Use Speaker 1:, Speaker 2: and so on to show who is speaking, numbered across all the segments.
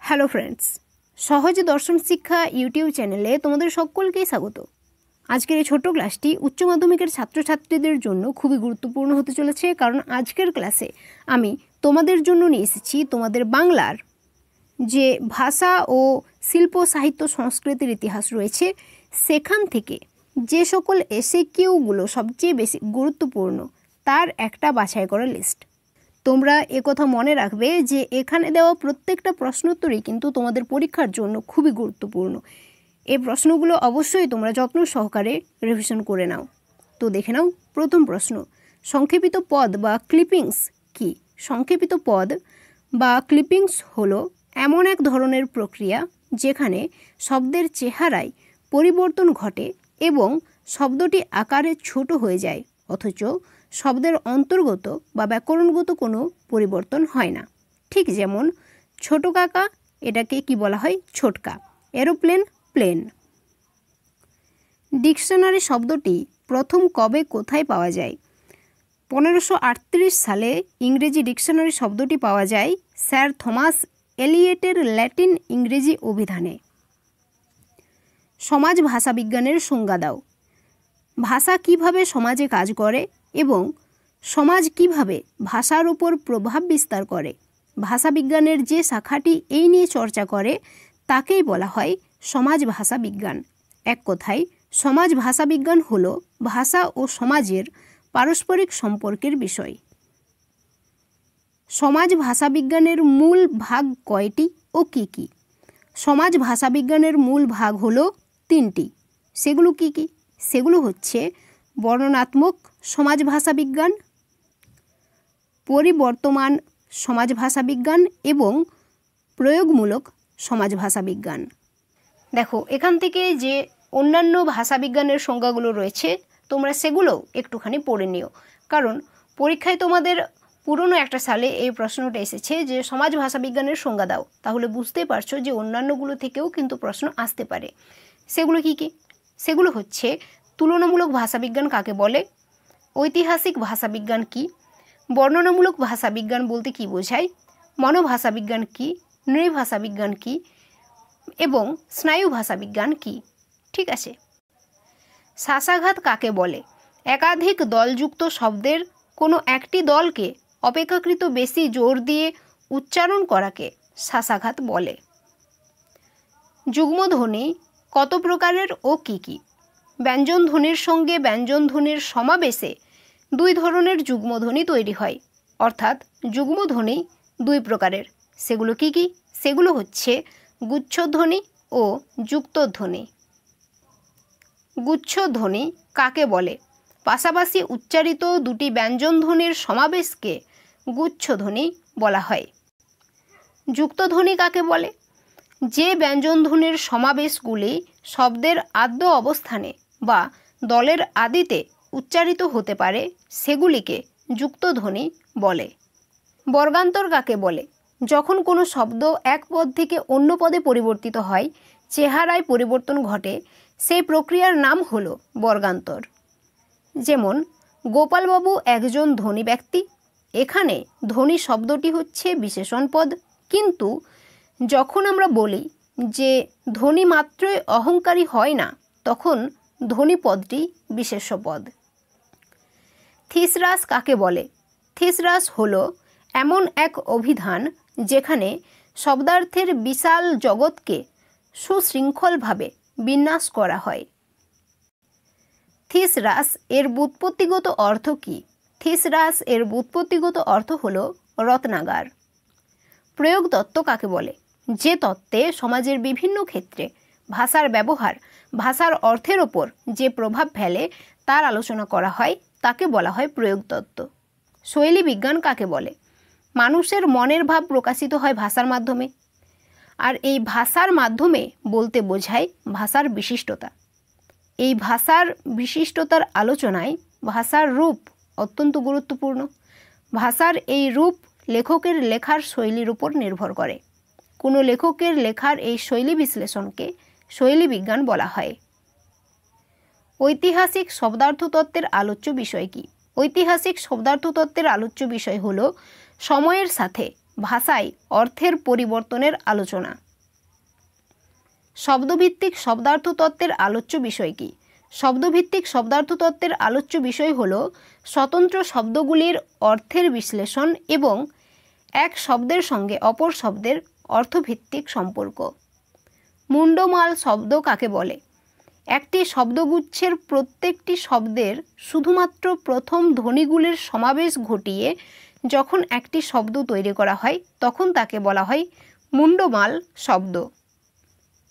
Speaker 1: Hello friends, সহজ দর্শন শিক্ষা ইউটিউব চ্যানেলে তোমাদের সকলকেই স্বাগত। আজকের এই ছোট্ট ক্লাসটি উচ্চ মাধ্যমিকের ছাত্রছাত্রীদের জন্য খুবই গুরুত্বপূর্ণ হতে চলেছে, কারণ আজকের ক্লাসে আমি তোমাদের জন্য নিয়ে এসেছি তোমাদের বাংলার যে ভাষা ও শিল্প সাহিত্য সংস্কৃতির ইতিহাস রয়েছে সেখান থেকে যে সকল এসএকিউগুলো সবচেয়ে বেশি গুরুত্বপূর্ণ তার একটা বাছাই করা লিস্ট। তোমরা একথা মনে রাখবে যে এখানে দেওয়া প্রত্যেকটা প্রশ্নোত্তরই কিন্তু তোমাদের পরীক্ষার জন্য খুবই গুরুত্বপূর্ণ। এই প্রশ্নগুলো অবশ্যই তোমরা যত্ন সহকারে রিভিশন করে নাও। তো দেখে নাও প্রথম প্রশ্ন, সংক্ষেপিত পদ বা ক্লিপিংস কি? সংক্ষেপিত পদ বা ক্লিপিংস হলো এমন এক ধরনের প্রক্রিয়া যেখানে শব্দের চেহারায় পরিবর্তন ঘটে এবং শব্দটি আকারে ছোট হয়ে যায়, অথচ শব্দের অন্তর্গত বা ব্যাকরণগত কোনো পরিবর্তন হয় না। ঠিক যেমন ছোট কাকা, এটাকে কি বলা হয়? ছোটকা। Aeroplane, plane. ডিকশনারি শব্দটি প্রথম কবে কোথায় পাওয়া যায়? 1538 সালে ইংরেজি ডিকশনারি শব্দটি পাওয়া যায় স্যার থমাস এলিয়েটের ল্যাটিন ইংরেজি অভিধানে। সমাজ ভাষাবিজ্ঞানের সংজ্ঞা দাও। ভাষা কিভাবে সমাজে কাজ করে এবং সমাজ কিভাবে ভাষার উপর প্রভাব বিস্তার করে? ভাষাবিজ্ঞানের যে শাখাটি এই নিয়ে চর্চা করে তাকেই বলা হয় সমাজ ভাষাবিজ্ঞান। এক কথায় সমাজ ভাষাবিজ্ঞান হল ভাষা ও সমাজের পারস্পরিক সম্পর্কের বিষয়। সমাজ ভাষাবিজ্ঞানের মূল ভাগ কয়টি ও কি কি? সমাজ ভাষাবিজ্ঞানের মূল ভাগ হলো 3টি। সেগুলো কি কি? সেগুলো হচ্ছে বর্ণনাত্মক সমাজ ভাষাবিজ্ঞান, পরিবর্তমান সমাজ ভাষাবিজ্ঞান এবং প্রয়োগমূলক সমাজ ভাষাবিজ্ঞান। দেখো, এখান থেকে যে অন্যান্য ভাষাবিজ্ঞানের সংজ্ঞাগুলো রয়েছে তোমরা সেগুলো একটুখানি পড়ে নিও, কারণ পরীক্ষায় তোমাদের পুরনো একটা সালে এই প্রশ্নটা এসেছে যে সমাজ ভাষাবিজ্ঞানের সংজ্ঞা দাও। তাহলে বুঝতেই পারছো যে অন্যান্যগুলো থেকেও কিন্তু প্রশ্ন আসতে পারে। সেগুলো কি কি? সেগুলো হচ্ছে তুলনামূলক ভাষাবিজ্ঞান কাকে বলে, ঐতিহাসিক ভাষাবিজ্ঞান কি, বর্ণনামূলক ভাষাবিজ্ঞান বলতে কি বোঝায়, মনোভাষাবিজ্ঞান কি, নৃভাষাবিজ্ঞান কি এবং স্নায়ু ভাষাবিজ্ঞান কি। ঠিক আছে। শ্বাসাঘাত কাকে বলে? একাধিক দলযুক্ত শব্দের কোনো একটি দলকে অপেক্ষাকৃত বেশি জোর দিয়ে উচ্চারণ করাকে শ্বাসাঘাত বলে। যুগ্মধ্বনি কত প্রকারের ও কি কি? ব্যঞ্জনধ্বনির সঙ্গে ব্যঞ্জনধ্বনির সমাবেশে 2 ধরনের যুগ্মধ্বনি তৈরি হয়, অর্থাৎ যুগ্মধ্বনি 2 প্রকারের। সেগুলো কি কি? সেগুলো হচ্ছে গুচ্ছধ্বনি ও যুক্তধ্বনি। গুচ্ছধ্বনি কাকে বলে? পাশাপাশি উচ্চারিত 2টি ব্যঞ্জনধ্বনির সমাবেশকে গুচ্ছধ্বনি বলা হয়। যুক্তধ্বনি কাকে বলে? যে ব্যঞ্জনধ্বনির সমাবেশগুলি শব্দের আদ্য অবস্থানে বা দলের আদিতে উচ্চারিত হতে পারে সেগুলিকে যুক্তধ্বনি বলে। বর্গান্তর কাকে বলে? যখন কোনো শব্দ এক পদ থেকে অন্য পদে পরিবর্তিত হয়, চেহারায় পরিবর্তন ঘটে, সেই প্রক্রিয়ার নাম হলো বর্গান্তর। যেমন গোপালবাবু একজন ধনী ব্যক্তি। এখানে ধনী শব্দটি হচ্ছে বিশেষণ পদ, কিন্তু যখন আমরা বলি যে ধনী মাত্রই অহংকারী হয় না, তখন ধনী পদটি বিশেষ্য পদ। থিসরাস কাকে বলে? থিসরাস হলো এমন এক অভিধান যেখানে শব্দার্থের বিশাল জগৎকে সুশৃঙ্খলভাবে বিন্যাস করা হয়। থিসরাস এর ব্যুৎপত্তিগত অর্থ কি? থিসরাস এর ব্যুৎপত্তিগত অর্থ হলো রত্নাগার। প্রয়োগ তত্ত্ব কাকে বলে? যে তত্ত্বে সমাজের বিভিন্ন ক্ষেত্রে ভাষার ব্যবহার ভাষার অর্থের ওপর যে প্রভাব ফেলে তার আলোচনা করা হয় তাকে বলা হয় প্রয়োগ তত্ত্ব। শৈলী বিজ্ঞান কাকে বলে? মানুষের মনের ভাব প্রকাশিত হয় ভাষার মাধ্যমে, আর এই ভাষার মাধ্যমে বলতে বোঝায় ভাষার বিশিষ্টতা। এই ভাষার বিশিষ্টতার আলোচনায় ভাষার রূপ অত্যন্ত গুরুত্বপূর্ণ। ভাষার এই রূপ লেখকের লেখার শৈলীর উপর নির্ভর করে। কোনো লেখকের লেখার এই শৈলী বিশ্লেষণকে শৈলী বিজ্ঞান বলা হয়। ঐতিহাসিক শব্দার্থতত্ত্বের আলোচ্য বিষয় কি? ঐতিহাসিক শব্দার্থতত্ত্বের আলোচ্য বিষয় হলো সময়ের সাথে ভাষায় অর্থের পরিবর্তনের আলোচনা। শব্দভিত্তিক শব্দার্থ তত্ত্বের আলোচ্য বিষয় কি? শব্দভিত্তিক শব্দার্থ তত্ত্বের আলোচ্য বিষয় হল স্বতন্ত্র শব্দগুলির অর্থের বিশ্লেষণ এবং এক শব্দের সঙ্গে অপর শব্দের অর্থভিত্তিক সম্পর্ক। মুন্ডমাল শব্দ কাকে বলে? একটি শব্দগুচ্ছের প্রত্যেকটি শব্দের শুধুমাত্র প্রথম ধ্বনিগুলির সমাবেশ ঘটিয়ে যখন একটি শব্দ তৈরি করা হয় তখন তাকে বলা হয় মুন্ডমাল শব্দ।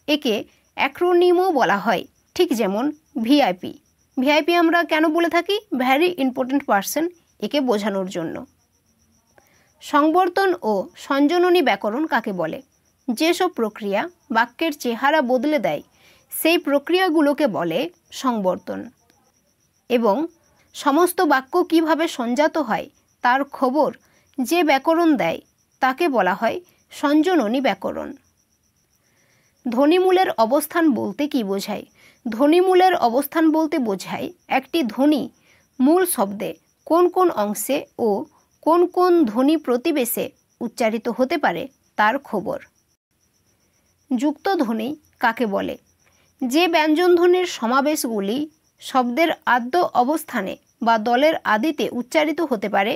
Speaker 1: একে অ্যাক্রোনিমও বলা হয়, ঠিক যেমন ভিআইপি। ভিআইপি আমরা কেন বলে থাকি? ভ্যারি ইম্পর্ট্যান্ট পার্সন, একে বোঝানোর জন্য। সংবর্ধন ও সঞ্জননী ব্যাকরণ কাকে বলে? যেসব প্রক্রিয়া বাক্যের চেহারা বদলে দেয় সেই প্রক্রিয়াগুলোকে বলে সংবর্ধন। এবং সমস্ত বাক্য কিভাবে সঞ্জাত হয় তার খবর যে ব্যাকরণ দেয় তাকে বলা হয় সঞ্জননী ব্যাকরণ। ধ্বনিমূলের অবস্থান বলতে কি বোঝায়? ধ্বনিমূলের অবস্থান বলতে বোঝায় একটি ধ্বনি মূল শব্দে কোন কোন অংশে ও কোন কোন ধ্বনি প্রতিবেশে উচ্চারিত হতে পারে তার খবর। যুক্ত ধ্বনি কাকে বলে? যে ব্যঞ্জনধ্বনির সমাবেশগুলি শব্দের আদ্য অবস্থানে বা দলের আদিতে উচ্চারিত হতে পারে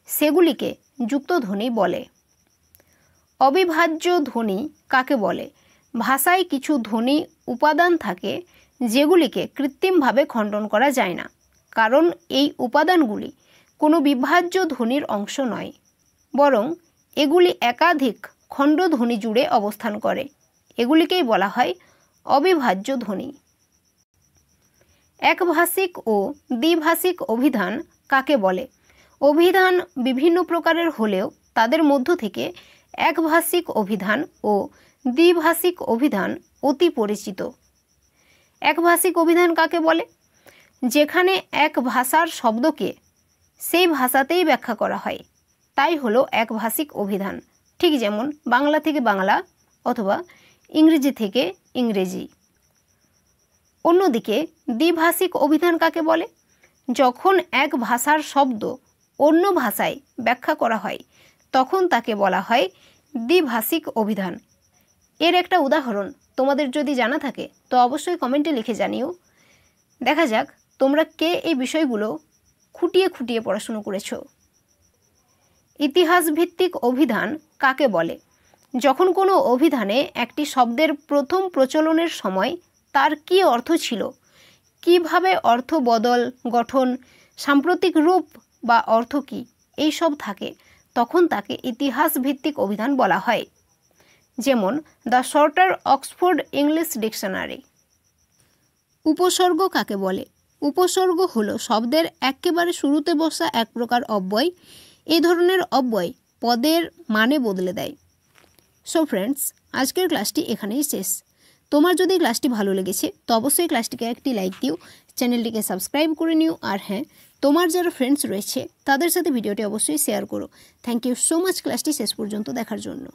Speaker 1: সেগুলিকে যুক্ত ধ্বনি বলে। অবিভাজ্য ধ্বনি কাকে বলে? ভাষায় কিছু ধ্বনি উপাদান থাকে যেগুলিকে কৃত্রিমভাবে খণ্ডন করা যায় না, কারণ এই উপাদানগুলি কোনো বিভাজ্য ধ্বনির অংশ নয়, বরং এগুলি একাধিক খণ্ড ধ্বনি জুড়ে অবস্থান করে। এগুলিকেই বলা হয় অবিভাজ্য ধ্বনি। একভাষিক ও দ্বিভাষিক অভিধান কাকে বলে? অভিধান বিভিন্ন প্রকারের হলেও তাদের মধ্য থেকে একভাষিক অভিধান ও দ্বিভাষিক অভিধান অতি পরিচিত। একভাষিক অভিধান কাকে বলে? যেখানে এক ভাষার শব্দকে সেই ভাষাতেই ব্যাখ্যা করা হয়, তাই হলো একভাষিক অভিধান, ঠিক যেমন বাংলা থেকে বাংলা অথবা ইংরেজি থেকে ইংরেজি। অন্যদিকে দ্বিভাষিক অভিধান কাকে বলে? যখন এক ভাষার শব্দ অন্য ভাষায় ব্যাখ্যা করা হয় তখন তাকে বলা হয় দ্বিভাষিক অভিধান। এর একটা উদাহরণ তোমাদের যদি জানা থাকে তো অবশ্যই কমেন্টে লিখে জানিও। দেখা যাক তোমরা কে এই বিষয়গুলো খুঁটিয়ে খুঁটিয়ে পড়াশুনো করেছো। ইতিহাস ভিত্তিক অভিধান কাকে বলে? যখন কোনো অভিধানে একটি শব্দের প্রথম প্রচলনের সময় তার কী অর্থ ছিল, কিভাবে অর্থ বদল, গঠন, সাম্প্রতিক রূপ বা অর্থ কী এইসব থাকে, তখন তাকে ইতিহাস ভিত্তিক অভিধান বলা হয়। যেমন the shorter Oxford English dictionary. উপসর্গ কাকে বলে? উপসর্গ হলো শব্দের একেবারে শুরুতে বসা এক প্রকার অব্যয়। এই ধরনের অব্যয় পদের মানে বদলে দেয়। সো ফ্রেন্ডস, আজকের ক্লাসটি এখানেই শেষ। তোমার যদি ক্লাসটি ভালো লেগেছে তো অবশ্যই ক্লাসটিকে একটি লাইক দিও, চ্যানেলটিকে সাবস্ক্রাইব করে নিও, আর হ্যাঁ, তোমার যারা ফ্রেন্ডস রয়েছে তাদের সাথে ভিডিওটি অবশ্যই শেয়ার করো। থ্যাংক ইউ সো মাচ ক্লাসটি শেষ পর্যন্ত দেখার জন্য।